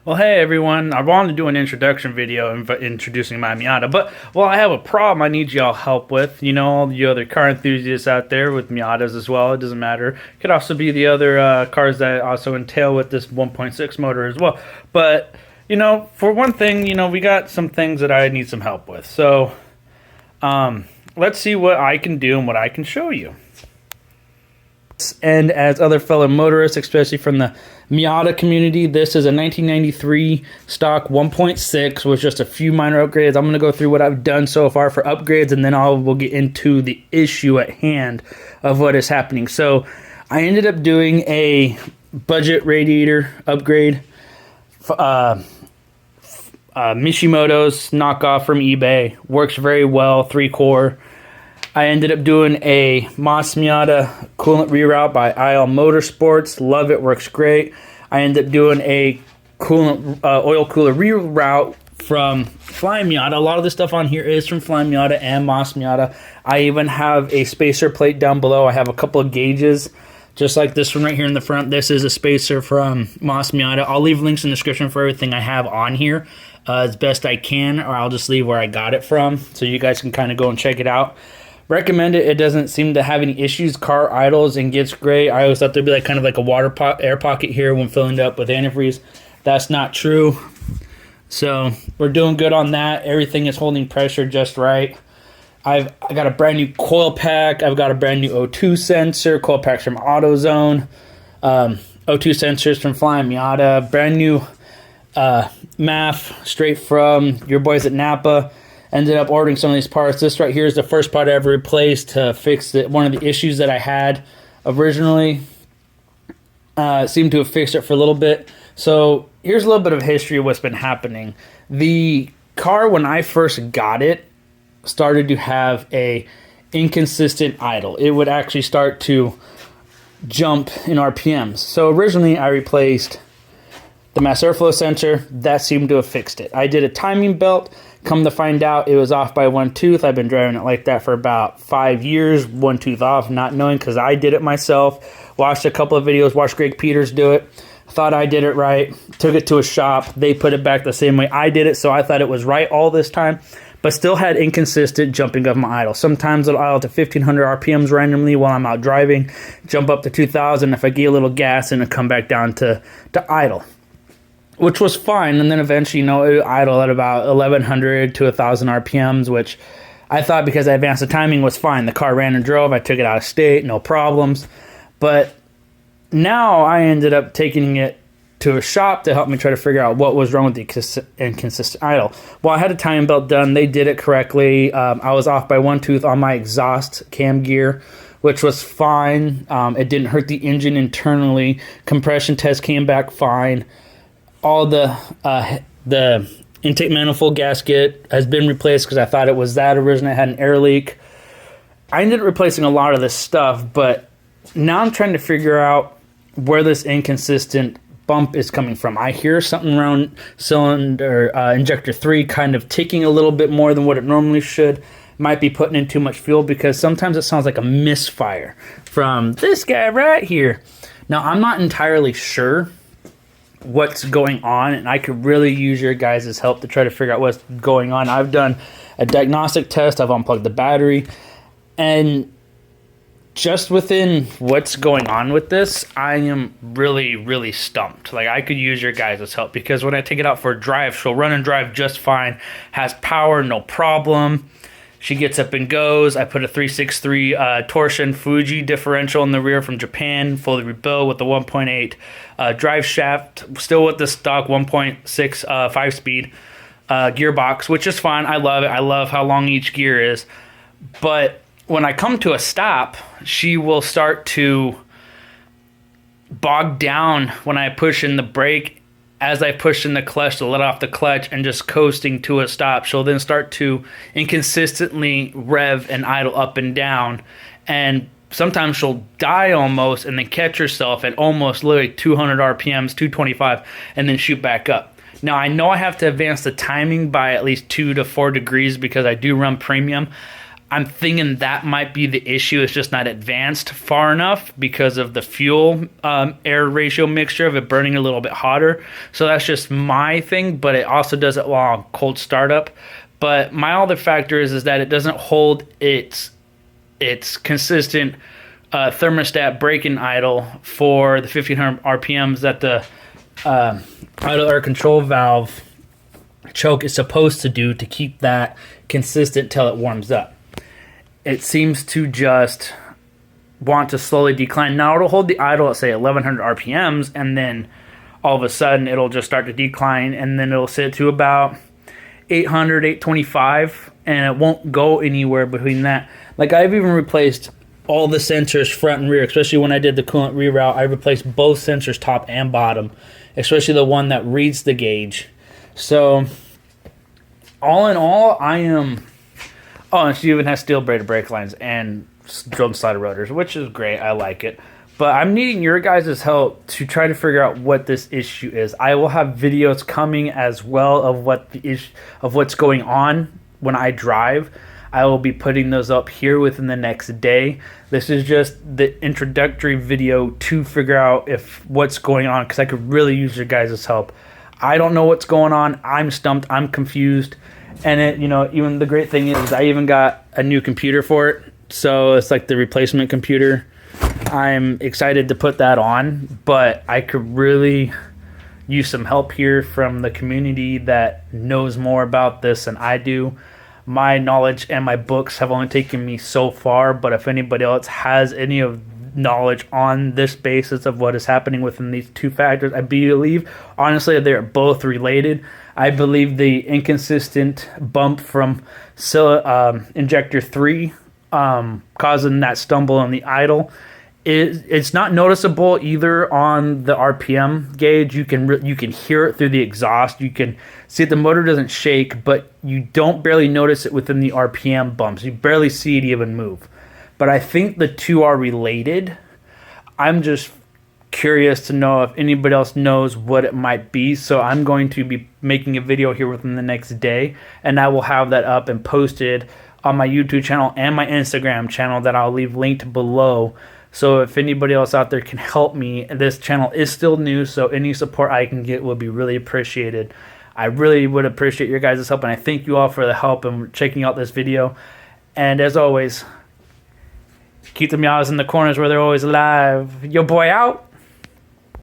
Well, hey everyone, I wanted to do an introduction video introducing my Miata, but, well, I have a problem I need y'all help with. You know, all the other car enthusiasts out there with Miatas as well, it doesn't matter. It could also be the other cars that also entail with this 1.6 motor as well. But, you know, for one thing, you know, we got some things that I need some help with. So, let's see what I can do and what I can show you. And as other fellow motorists, especially from the Miata community, this is a 1993 stock 1.6 with just a few minor upgrades. I'm going to go through what I've done so far for upgrades, and then we'll get into the issue at hand of what is happening. So I ended up doing a budget radiator upgrade, Mishimoto's knockoff from eBay. Works very well, 3-core. I ended up doing a Mas Miata coolant reroute by IL Motorsports. Love it, works great. I ended up doing a coolant oil cooler reroute from Flying Miata. A lot of the stuff on here is from Flying Miata and Mas Miata. I even have a spacer plate down below. I have a couple of gauges, just like this one right here in the front. This is a spacer from Mas Miata. I'll leave links in the description for everything I have on here as best I can, or I'll just leave where I got it from so you guys can kind of go and check it out. Recommend it. It doesn't seem to have any issues. Car idles and gets great. I always thought there'd be like kind of like a air pocket here when filling it up with antifreeze. That's not true. So we're doing good on that. Everything is holding pressure just right. I got a brand new coil pack. I've got a brand new O2 sensor. Coil packs from AutoZone. O2 sensors from Flying Miata. Brand new MAF straight from your boys at Napa. Ended up ordering some of these parts. This right here is the first part I ever replaced to fix one of the issues that I had originally. Seemed to have fixed it for a little bit. So here's a little bit of history of what's been happening. The car, when I first got it, started to have a inconsistent idle. It would actually start to jump in RPMs. So originally I replaced the mass airflow sensor. That seemed to have fixed it. I did a timing belt. Come to find out, it was off by one tooth. I've been driving it like that for about 5 years, one tooth off, not knowing, because I did it myself. Watched a couple of videos, watched Greg Peters do it. Thought I did it right. Took it to a shop. They put it back the same way I did it, so I thought it was right all this time, but still had inconsistent jumping of my idle. Sometimes it'll idle to 1,500 RPMs randomly while I'm out driving, jump up to 2,000. If I get a little gas, and it'll come back down to idle, which was fine. And then eventually, you know, it idled at about 1,100 to 1,000 RPMs, which I thought, because I advanced the timing, was fine. The car ran and drove. I took it out of state, no problems. But now I ended up taking it to a shop to help me try to figure out what was wrong with the inconsistent idle. Well, I had a timing belt done. They did it correctly. I was off by one tooth on my exhaust cam gear, which was fine. It didn't hurt the engine internally. Compression test came back fine. All the intake manifold gasket has been replaced because I thought it was that originally. It had an air leak. I ended up replacing a lot of this stuff, but now I'm trying to figure out where this inconsistent bump is coming from. I hear something around cylinder injector 3 kind of ticking a little bit more than what it normally should. Might be putting in too much fuel, because sometimes it sounds like a misfire from this guy right here. Now, I'm not entirely sure what's going on, and I could really use your guys' help to try to figure out what's going on. I've done a diagnostic test. I've unplugged the battery, and just within what's going on with this, I am really, really stumped. Like, I could use your guys' help, because when I take it out for a drive, she'll run and drive just fine, has power, no problem. She gets up and goes. I put a 363 torsion Fuji differential in the rear from Japan, fully rebuilt with the 1.8 drive shaft, still with the stock 1.6 5-speed gearbox, which is fine. I love it. I love how long each gear is. But when I come to a stop, she will start to bog down when I push in the brake. As I push in the clutch to let off the clutch and just coasting to a stop, she'll then start to inconsistently rev and idle up and down. And sometimes she'll die almost and then catch herself at almost literally 200 RPMs, 225, and then shoot back up. Now, I know I have to advance the timing by at least 2 to 4 degrees because I do run premium. I'm thinking that might be the issue. It's just not advanced far enough because of the fuel air ratio mixture of it burning a little bit hotter. So that's just my thing, but it also does it while on cold startup. But my other factor is that it doesn't hold its consistent thermostat break-in idle for the 1500 RPMs that the idle air control valve choke is supposed to do to keep that consistent till it warms up. It seems to just want to slowly decline. Now it'll hold the idle at say 1100 RPMs, and then all of a sudden it'll just start to decline, and then it'll sit to about 800, 825, and it won't go anywhere between that. Like, I've even replaced all the sensors front and rear, especially when I did the coolant reroute. I replaced both sensors top and bottom, especially the one that reads the gauge. So all in all, I am... Oh, and she even has steel braided brake lines and drilled and slotted rotors, which is great. I like it. But I'm needing your guys' help to try to figure out what this issue is. I will have videos coming as well of what's going on when I drive. I will be putting those up here within the next day. This is just the introductory video to figure out what's going on, because I could really use your guys' help. I don't know what's going on. I'm stumped. I'm confused. And even the great thing is I even got a new computer for it. So it's like the replacement computer. I'm excited to put that on, but I could really use some help here from the community that knows more about this than I do. My knowledge and my books have only taken me so far, but if anybody else has any of knowledge on this basis of what is happening within these two factors, I believe, honestly, they're both related. I believe the inconsistent bump from injector 3 causing that stumble on the idle, it's not noticeable either on the RPM gauge. You can hear it through the exhaust. You can see the motor doesn't shake, but you don't barely notice it within the RPM bumps. You barely see it even move. But I think the two are related. I'm just curious to know if anybody else knows what it might be. So I'm going to be making a video here within the next day, and I will have that up and posted on my YouTube channel and my Instagram channel that I'll leave linked below. So if anybody else out there can help me, this channel is still new, so any support I can get will be really appreciated. I really would appreciate your guys' help, and I thank you all for the help and checking out this video. And as always, keep the Miatas in the corners where they're always alive. Your boy out.